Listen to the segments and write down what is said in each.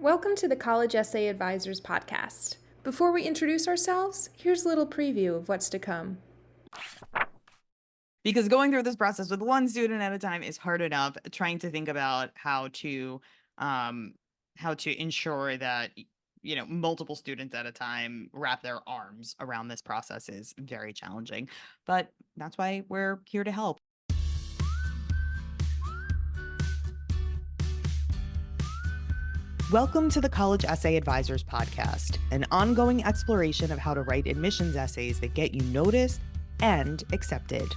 Welcome to the College Essay Advisors podcast. Before we introduce ourselves, here's a little preview of what's to come. Because going through this process with one student at a time is hard enough. Trying to think about how to ensure that multiple students at a time wrap their arms around this process is very challenging. But that's why we're here to help. Welcome to the College Essay Advisors podcast, an ongoing exploration of how to write admissions essays that get you noticed and accepted.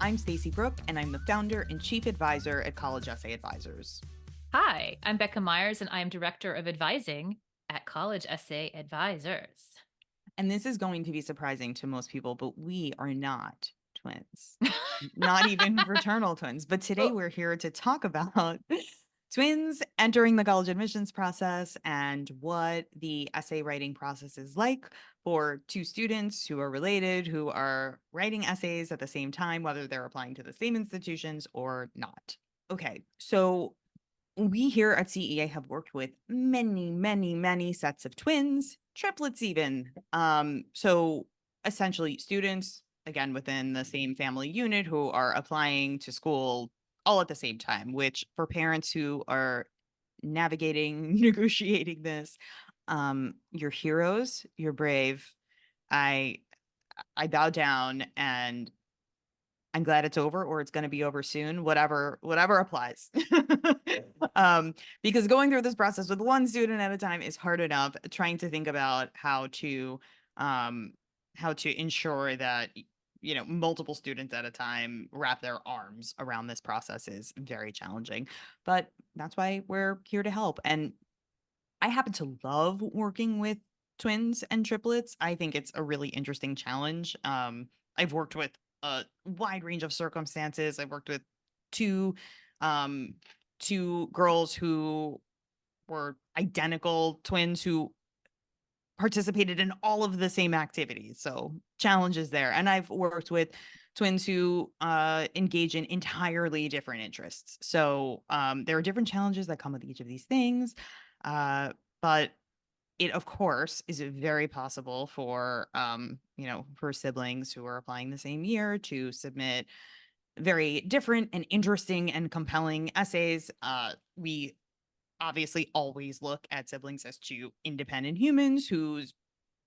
I'm Stacey Brooke, and I'm the founder and chief advisor at College Essay Advisors. Hi, I'm Becca Myers, and I am Director of Advising at College Essay Advisors. And this is going to be surprising to most people, but we are not twins, not even fraternal twins. But today we're here to talk about twins entering the college admissions process and what the essay writing process is like for two students who are related, who are writing essays at the same time, whether they're applying to the same institutions or not. Okay, so we here at CEA have worked with many, many, many sets of twins, triplets even. So essentially students, again, within the same family unit who are applying to school all at the same time, which for parents who are navigating, negotiating this, you're heroes, you're brave. I bow down, and I'm glad it's over, or it's going to be over soon, whatever applies. Because going through this process with one student at a time is hard enough. Trying to think about how to ensure that multiple students at a time wrap their arms around this process is very challenging. But that's why we're here to help. And I happen to love working with twins and triplets. I think it's a really interesting challenge. I've worked with a wide range of circumstances. I've worked with two um two girls who were identical twins who participated in all of the same activities. So challenges there. And I've worked with twins who engage in entirely different interests. So there are different challenges that come with each of these things. But it, of course, is very possible for siblings who are applying the same year to submit very different and interesting and compelling essays. We obviously always look at siblings as two independent humans whose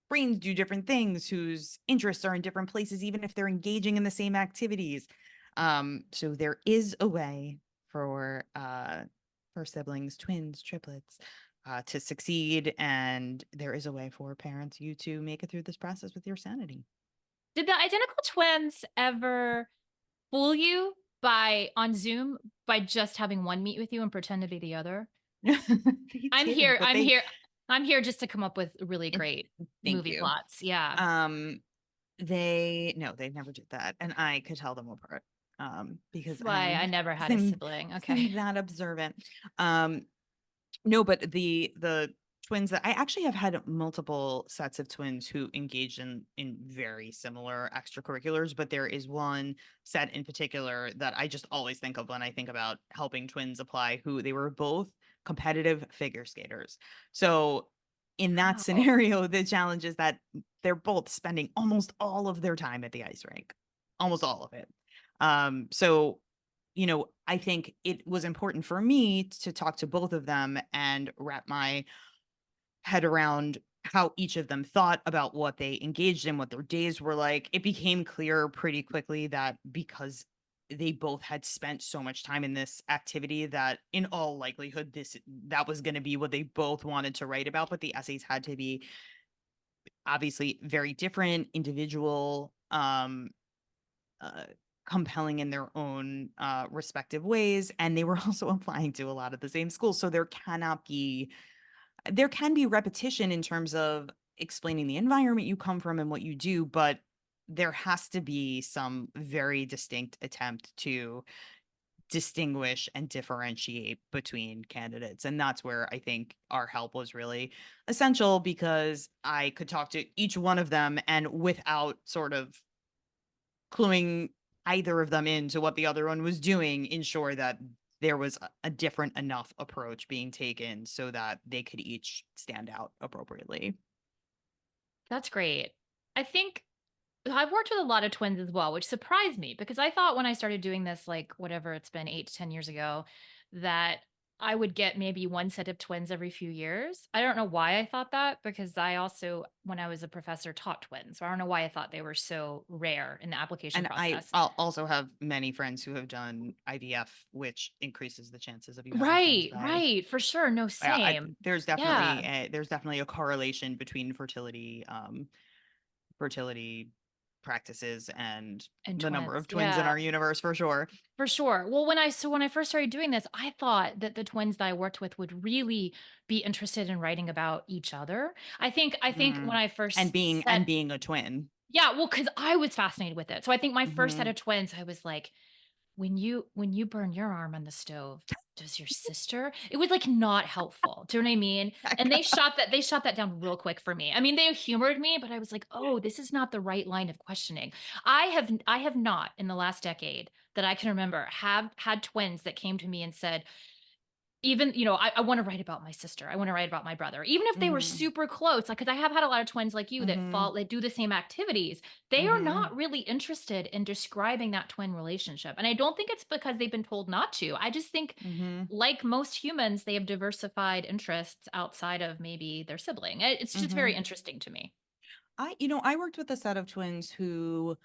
brains do different things, whose interests are in different places, even if they're engaging in the same activities. So there is a way for siblings, twins, triplets, to succeed, and there is a way for parents, you to make it through this process with your sanity. Did the identical twins ever fool you on Zoom by just having one meet with you and pretend to be the other? They I'm did, here. but I'm they here. I'm here just to come up with really it- great thank movie you. plots. Yeah. They never did that, and I could tell them apart, because That's why I never had a sibling. Okay. that observant. Um, no, but the twins that I actually have had multiple sets of twins who engaged in very similar extracurriculars, but there is one set in particular that I just always think of when I think about helping twins apply, who they were both competitive figure skaters. So in that Wow. scenario, the challenge is that they're both spending almost all of their time at the ice rink, almost all of it. So I think it was important for me to talk to both of them and wrap my head around how each of them thought about what they engaged in, what their days were like. It became clear pretty quickly that because they both had spent so much time in this activity, that in all likelihood that was going to be what they both wanted to write about, but the essays had to be obviously very different, individual, uh, compelling in their own respective ways, and they were also applying to a lot of the same schools. So there can be repetition in terms of explaining the environment you come from and what you do, but there has to be some very distinct attempt to distinguish and differentiate between candidates. And that's where I think our help was really essential, because I could talk to each one of them and without sort of cluing either of them into what the other one was doing, ensure that there was a different enough approach being taken so that they could each stand out appropriately. That's great. I think I've worked with a lot of twins as well, which surprised me because I thought when I started doing this, like whatever it's been 8 to 10 years ago, that I would get maybe one set of twins every few years. I don't know why I thought that because I also, when I was a professor, taught twins. So I don't know why I thought they were so rare in the application And process. I'll also have many friends who have done IVF, which increases the chances of you having twins Right, by right, for sure. No, yeah, same. there's Yeah. definitely a correlation between fertility practices and And the number twins. of twins in Yeah. our universe for sure. For sure. Well, when I first started doing this, I thought that the twins that I worked with would really be interested in writing about each other. I think when Mm. I And first being set being a twin. yeah, well, because I was fascinated with it. So I think my first set Mhm. of twins, I was like, when you burn your arm on the stove, does your sister? It was like not helpful. Do you know what I mean? And they shot that down real quick for me. I mean, they humored me, but I was like, "Oh, this is not the right line of questioning." I have not in the last decade that I can remember have had twins that came to me and said, even, I want to write about my sister. I want to write about my brother. Even if they were Mhm. super close, like, because I have had a lot of twins like you Mhm. that do the same activities. They are Mhm. not really interested in describing that twin relationship. And I don't think it's because they've been told not to. I just think, Mhm. like most humans, they have diversified interests outside of maybe their sibling. It's just very Mhm. interesting to me. I worked with a set of twins who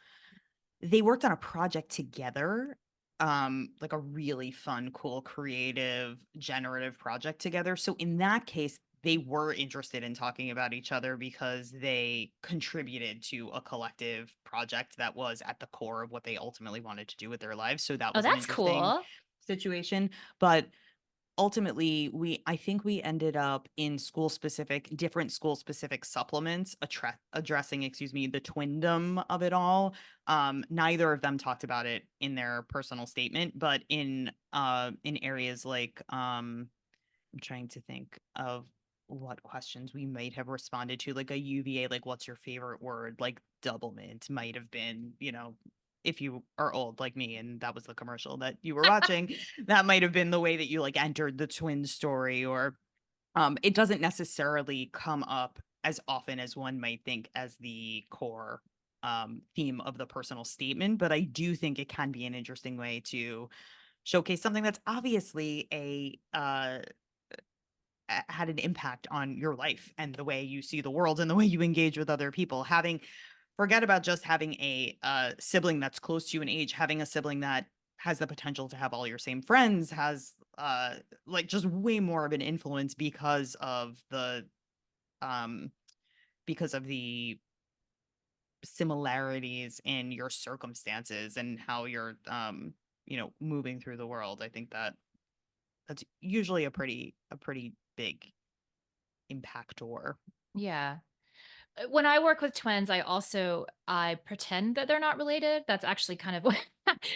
they worked on a project together, like a really fun, cool, creative, generative project together. So in that case, they were interested in talking about each other because they contributed to a collective project that was at the core of what they ultimately wanted to do with their lives. So that Oh, was an that's interesting cool. situation. But ultimately, I think we ended up in different school specific supplements addressing, excuse me, the twindom of it all. Neither of them talked about it in their personal statement, but in areas like I'm trying to think of what questions we might have responded to, like a UVA, like what's your favorite word? Like doublemint might have been, if you are old like me and that was the commercial that you were watching, that might have been the way that you like entered the twin story. Or it doesn't necessarily come up as often as one might think as the core theme of the personal statement, but I do think it can be an interesting way to showcase something that's obviously had an impact on your life and the way you see the world and the way you engage with other people. Forget about just having a sibling that's close to you in age, having a sibling that has the potential to have all your same friends, has like just way more of an influence um because of the similarities in your circumstances and how you're moving through the world. I think that's usually a pretty big impactor. Yeah. When I work with twins, I pretend that they're not related. That's actually kind of what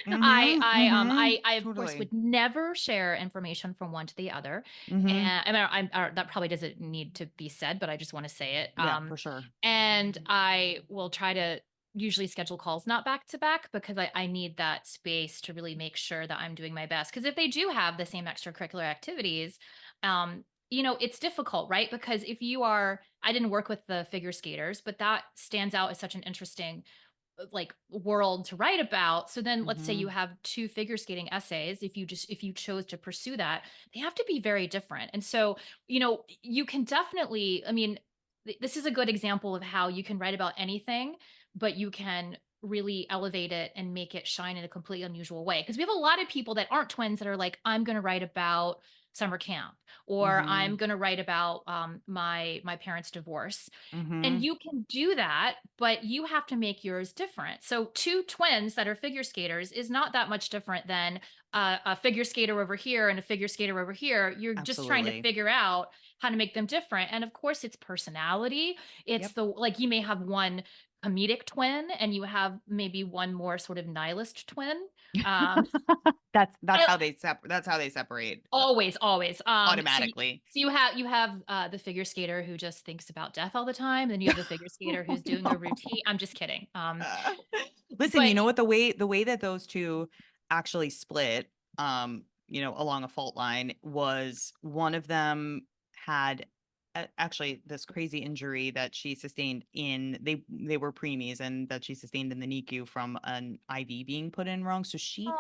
Mhm, mhm, I of course totally. would never share information from one to the other. Mhm. And I mean, that probably doesn't need to be said, but I just want to say it. Yeah, for sure. And I will try to usually schedule calls not back to back because I need that space to really make sure that I'm doing my best. Because if they do have the same extracurricular activities, it's difficult, right? Because if you are, I didn't work with the figure skaters, but that stands out as such an interesting like world to write about. So then let's say you Mhm. have two figure skating essays. If you chose to pursue that, they have to be very different. And so, you can definitely, I mean, this is a good example of how you can write about anything, but you can really elevate it and make it shine in a completely unusual way. Because we have a lot of people that aren't twins that are like, I'm going to write about summer camp, or I'm Mhm. going to write about my parents' divorce, and Mhm. you can do that, but you have to make yours different. So, two twins that are figure skaters is not that much different than a figure skater over here and a figure skater over here. You're just trying to Absolutely. figure out how to make them different. And of course, it's personality. It's Yep. the like you may have one comedic twin and you have maybe one more sort of nihilist twin. Um, That's I, how they separate Always, always. automatically. So you have the figure skater who just thinks about death all the time, then you have the figure skater who's doing a routine. I'm just kidding. Listen, But you know what? The way that those two actually split, along a fault line was one of them had actually this crazy injury that she sustained in they were preemies and that she sustained in the NICU from an IV being put in wrong. So Oh,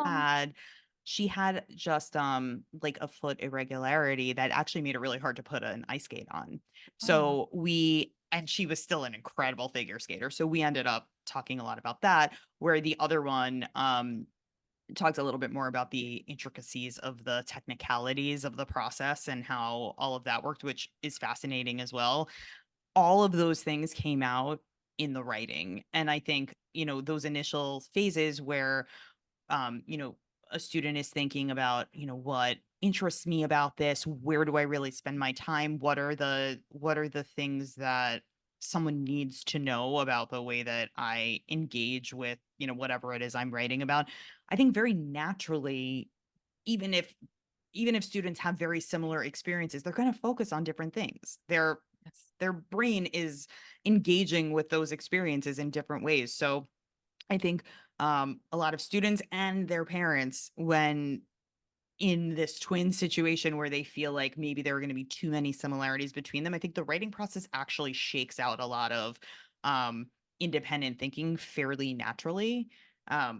she had just like a foot irregularity that actually made it really hard to put an ice skate on. oh, So we and she was still an incredible figure skater. So we ended up talking a lot about that, where the other one talked a little bit more about the intricacies of the technicalities of the process and how all of that worked, which is fascinating as well. All of those things came out in the writing. And I think, those initial phases where a student is thinking about, what interests me about this, where do I really spend my time, what are the things that someone needs to know about the way that I engage with, whatever it is I'm writing about. I think very naturally, even if students have very similar experiences, they're going to focus on different things. Their brain is engaging with those experiences in different ways. So I think a lot of students and their parents, when in this twin situation where they feel like maybe there are going to be too many similarities between them, I think the writing process actually shakes out a lot of um, independent thinking fairly naturally.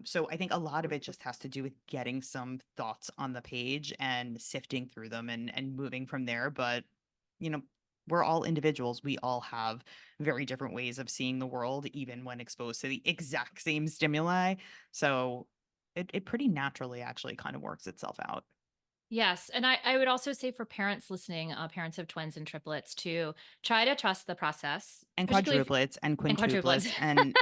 So I think a lot of it just has to do with getting some thoughts on the page and sifting through them and moving from there. But you know, we're all individuals. We all have very different ways of seeing the world, even when exposed to the exact same stimuli. So it pretty naturally actually kind of works itself out. yes. And I would also say for parents listening, parents of twins and triplets, to try to trust the process, And particularly quadruplets and and quadruplets. quintuplets and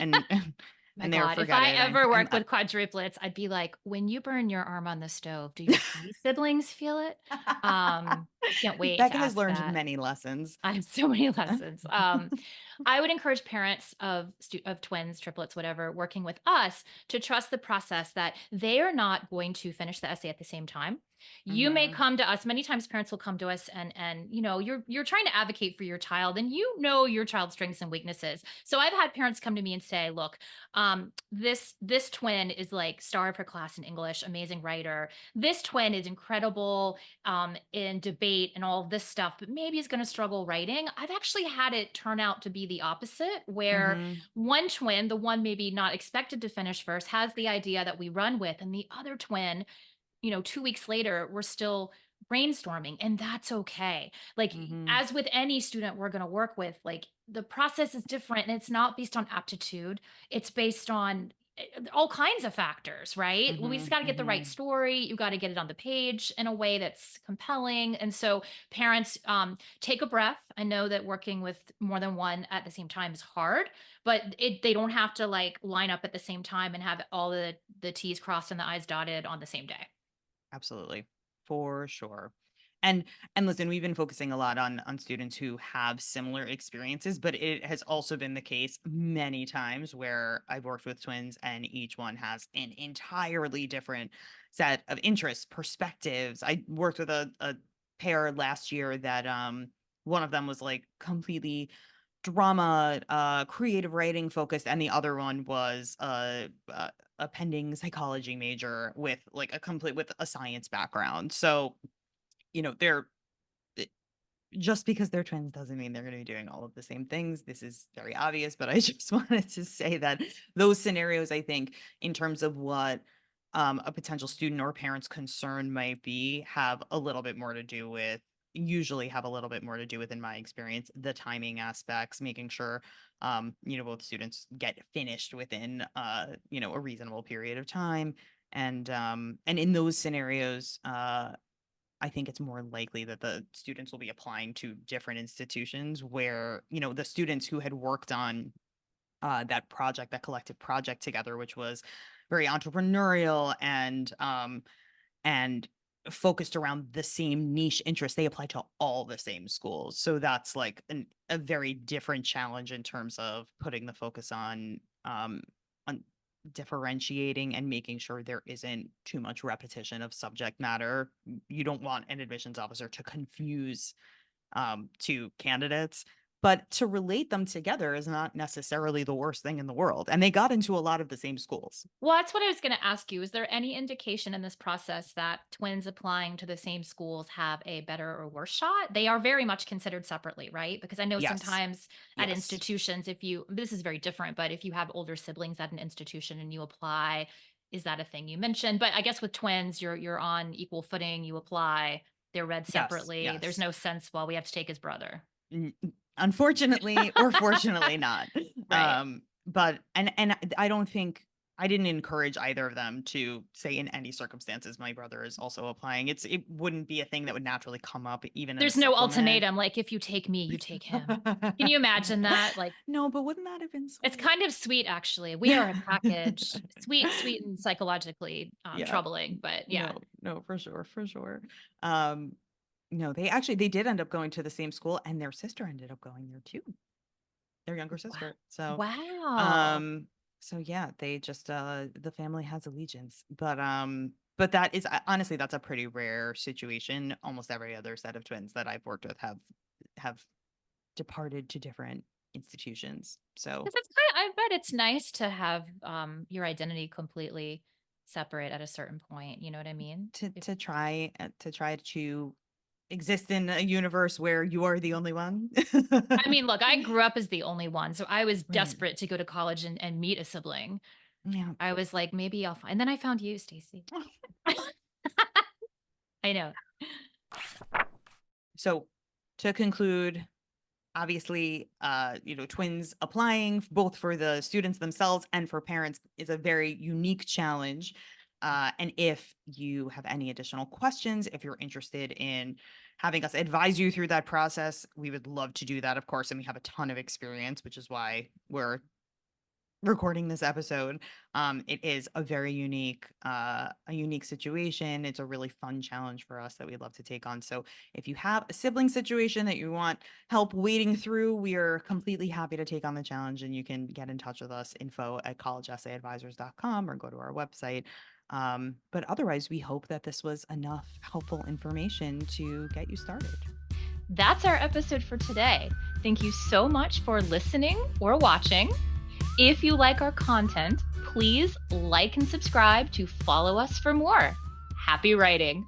My and never God, if forget I it. ever worked with quadruplets, I'd be like, when you burn your arm on the stove, do your siblings feel it? I can't wait to Becca has ask learned that. many lessons. I have so many lessons. I would encourage parents of twins, triplets, whatever, working with us to trust the process that they are not going to finish the essay at the same time. You may Mhm. come to us. Many times, parents will come to us, and you're trying to advocate for your child, and you know your child's strengths and weaknesses. So I've had parents come to me and say, "Look, this twin is like star of her class in English, amazing writer. This twin is incredible in debate and all of this stuff, but maybe is going to struggle writing." I've actually had it turn out to be the opposite, where Mhm. one twin, the one maybe not expected to finish first, has the idea that we run with, and the other twin, 2 weeks later, we're still brainstorming, and that's okay. Like, Mhm. as with any student we're going to work with, like, the process is different, and it's not based on aptitude. It's based on all kinds of factors, right? We just Mhm. got to get the right Mhm. story. You got to get it on the page in a way that's compelling. And so, parents, take a breath. I know that working with more than one at the same time is hard, but they don't have to like line up at the same time and have all the T's crossed and the I's dotted on the same day. Absolutely. For sure. And and listen, we've been focusing a lot on students who have similar experiences, but it has also been the case many times where I've worked with twins and each one has an entirely different set of interests, perspectives. I worked with a pair last year that one of them was like completely drama, creative writing focused, and the other one was a pending psychology major with like with a science background. So, they're eh, just because they're twins doesn't mean they're going to be doing all of the same things. This is very obvious, but I just wanted to say that those scenarios, I think, in terms of what a potential student or parent's concern might be, usually have a little bit more to do with, in my experience, the timing aspects, making sure, both students get finished within, a reasonable period of time. And in those scenarios, I think it's more likely that the students will be applying to different institutions where, the students who had worked on that collective project together, which was very entrepreneurial and focused around the same niche interest, they apply to all the same schools. So that's like a very different challenge in terms of putting the focus on differentiating and making sure there isn't too much repetition of subject matter. You don't want an admissions officer to confuse two candidates. but to relate them together is not necessarily the worst thing in the world. And they got into a lot of the same schools. Well, that's what I was going to ask you. Is there any indication in this process that twins applying to the same schools have a better or worse shot? They are very much considered separately, right? Because I know Yes. sometimes at Yes. institutions, if you, this is very different, but if you have older siblings at an institution and you apply, is that a thing you mentioned? But I guess with twins, you're on equal footing. You apply. They're read Yes. separately. There's Yes. no sense. Well, we have to take his brother. Unfortunately or fortunately not. Right. But and I don't think I didn't encourage either of them to say in any circumstances my brother is also applying. It wouldn't be a thing that would naturally come up even in a There's no supplement. ultimatum. Like, if you take me, you take him. Can you imagine that? Like, No, but wouldn't that have been it's sweet? kind of sweet, actually. We are a package. Sweet, sweet, and psychologically, Yeah. troubling, but yeah. No, no, for sure, for sure. Um, no, they did end up going to the same school, and their sister ended up going there too. Their younger Wow. sister. So, Wow. um, so yeah, they just the family has allegiance. But that is honestly that's a pretty rare situation. Almost every other set of twins that I've worked with have departed to different institutions. So 'Cause it's kinda, I bet it's nice to have, your identity completely separate at a certain point, you know what I mean? If to try to exist in a universe where you are the only one. I mean, look, I grew up as the only one, so I was Right. desperate to go to college and meet a sibling. Yeah. I was like, "Maybe I'll find," and then I found you, Stacey. I know. So to conclude, obviously, twins applying both for the students themselves and for parents is a very unique challenge. And if you have any additional questions, if you're interested in having us advise you through that process, we would love to do that, of course. And we have a ton of experience, which is why we're recording this episode. It is a unique situation. It's a really fun challenge for us that we'd love to take on. So if you have a sibling situation that you want help wading through, we are completely happy to take on the challenge, and you can get in touch with us, info@collegeessayadvisors.com, or go to our website. But otherwise, we hope that this was enough helpful information to get you started. That's our episode for today. Thank you so much for listening or watching. If you like our content, please like and subscribe to follow us for more. Happy writing!